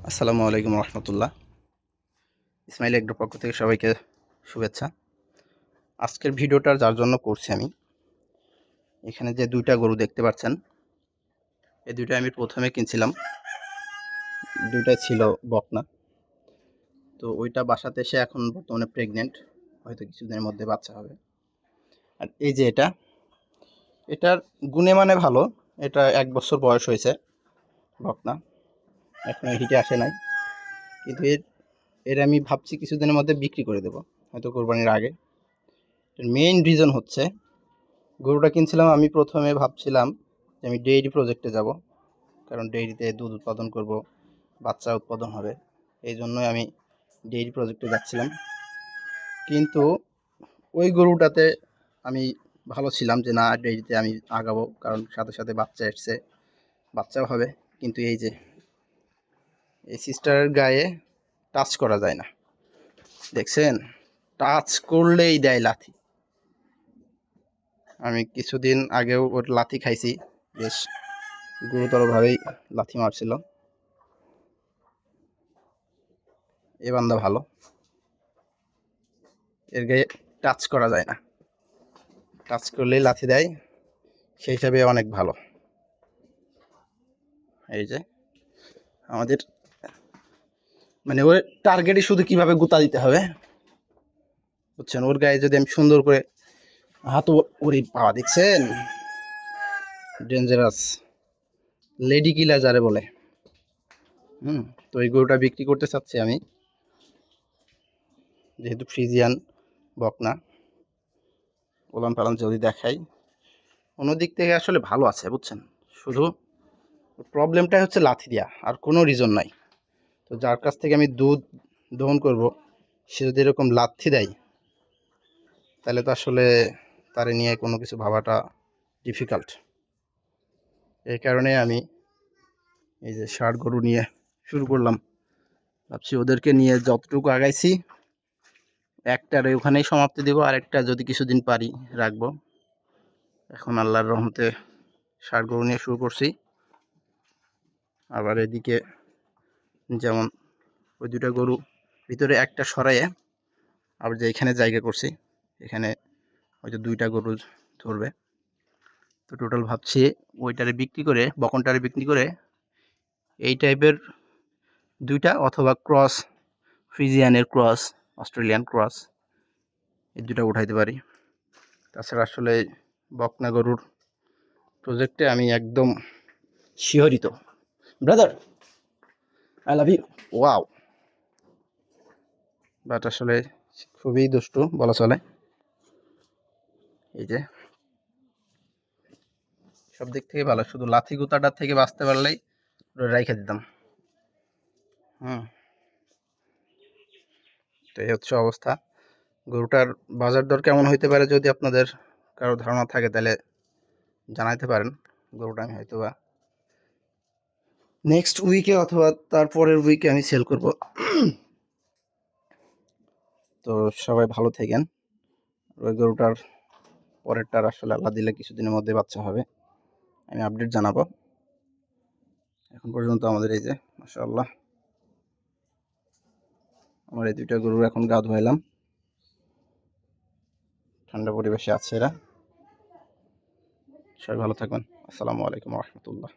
আসসালামু আলাইকুম রহমতুল্লাহ। ইসমাইল এগ্রোর পক্ষ থেকে সবাইকে শুভেচ্ছা। আজকের ভিডিওটা যার জন্য করছি আমি, এখানে যে দুইটা গরু দেখতে পাচ্ছেন, এই দুইটা আমি প্রথমে কিনছিলাম, দুইটাই ছিল বকনা। তো ওইটা বাসাতে এসে এখন বর্তমানে প্রেগনেন্ট, হয়তো কিছুদিনের মধ্যে বাচ্চা হবে। আর এই যে এটার গুণে মানে ভালো, এটা 1 বছর বয়স হয়েছে বকনা, এখন হিটে আসে নাই, কিন্তু এর আমি ভাবছি কিছুদিনের মধ্যে বিক্রি করে দেবো, হয়তো কোরবানির আগে। মেইন রিজন হচ্ছে, গরুটা কিনছিলাম আমি প্রথমে ভাবছিলাম যে আমি ডেইরি প্রজেক্টে যাব, কারণ ডেইরিতে দুধ উৎপাদন করব, বাচ্চা উৎপাদন হবে, এই জন্যই আমি ডেইরি প্রজেক্টে যাচ্ছিলাম। কিন্তু ওই গরুটাতে আমি ভালো ছিলাম যে না, ডেইরিতে আমি আগাবো, কারণ সাথে সাথে বাচ্চা এসছে, বাচ্চাও হবে। কিন্তু এই যে এই সিস্টারের গায়ে টাচ করা যায় না, দেখছেন, টাচ করলেই দেয় লাথি। আমি কিছুদিন আগেও ওর লাথি খাইছি, বেশ গুরুতরভাবেই লাথি মারছিল। এ বান্দা ভালো, এর গায়ে টাচ করা যায় না, টাচ করলেই লাথি দেয়, সেই হিসাবে অনেক ভালো। এই যে আমাদের মানে ওর টার্গেটই শুধু কিভাবে গুতা দিতে হবে, বুঝছেন। ওর গায়ে যদি আমি সুন্দর করে হাত, ওরে পাওয়া, দেখছেন, ডেঞ্জারাস লেডি কিলার যারে বলে। তো এই গরুটা বিক্রি করতে চাচ্ছি আমি, যেহেতু ফ্রিজিয়ান বকনা, ওলান পালান যদি দেখাই, অন্যদিক থেকে আসলে ভালো আছে, বুঝছেন। শুধু প্রবলেমটাই হচ্ছে লাথি দেওয়া, আর কোনো রিজন নাই। তো যার কাছ থেকে আমি দুধ দহন করব, সে যদি এরকম লাথি দেয়, তাহলে তো আসলে তারে নিয়ে কোনো কিছু ভাবাটা ডিফিকাল্ট। এই কারণে আমি এই যে ষাঁড় গরু নিয়ে শুরু করলাম। ভাবছি ওদেরকে নিয়ে যতটুকু আগাইছি, একটার ওখানেই সমাপ্তি দেবো, আরেকটা যদি কিছুদিন পারি রাখবো। এখন আল্লাহর রহমতে ষাঁড় গরু নিয়ে শুরু করছি। আবার এদিকে যেমন ওই দুটা গরু ভিতরে একটা সরাইয়ে আবার যে এখানে জায়গা করছি, এখানে হয়তো 2টা গরু ধরবে। তো টোটাল ভাবছি ওইটারে বিক্রি করে, বকনটারে বিক্রি করে, এই টাইপের 2টা অথবা ক্রস, ফ্রিজিয়ানের ক্রস, অস্ট্রেলিয়ান ক্রস, এই 2টা উঠাইতে পারি। তাছাড়া আসলে বকনা গরুর প্রজেক্টে আমি একদম শিহরিত। Brother, I love you. Wow, but আসলে খুবই দুষ্টু বলা চলে। এই যে সব দিক থেকে ভালো, শুধু লাথি গুতাটার থেকে বাঁচতে পারলেই রাইখা দিতাম। তো এই হচ্ছে অবস্থা। গরুটার বাজার দর কেমন হইতে পারে, যদি আপনাদের কারো ধারণা থাকে তাহলে জানাইতে পারেন। গরুটা আমি হয়তো বা নেক্সট উইকে অথবা তারপরের উইকে আমি সেল করব। তো সবাই ভালো থাকেন। ওই গরুটার পরেরটার আসলে আল্লাহ দিলে কিছুদিনের মধ্যে বাচ্চা হবে, আমি আপডেট জানাবো। এখন পর্যন্ত আমাদের এই যে মাশাআল্লাহ, আমার এই 2টা গরু এখন গা ধোয়াইলাম, ঠান্ডা পরিবেশে আছে এরা। সবাই ভালো থাকবেন। আসসালামু আলাইকুম রহমতুল্লাহ।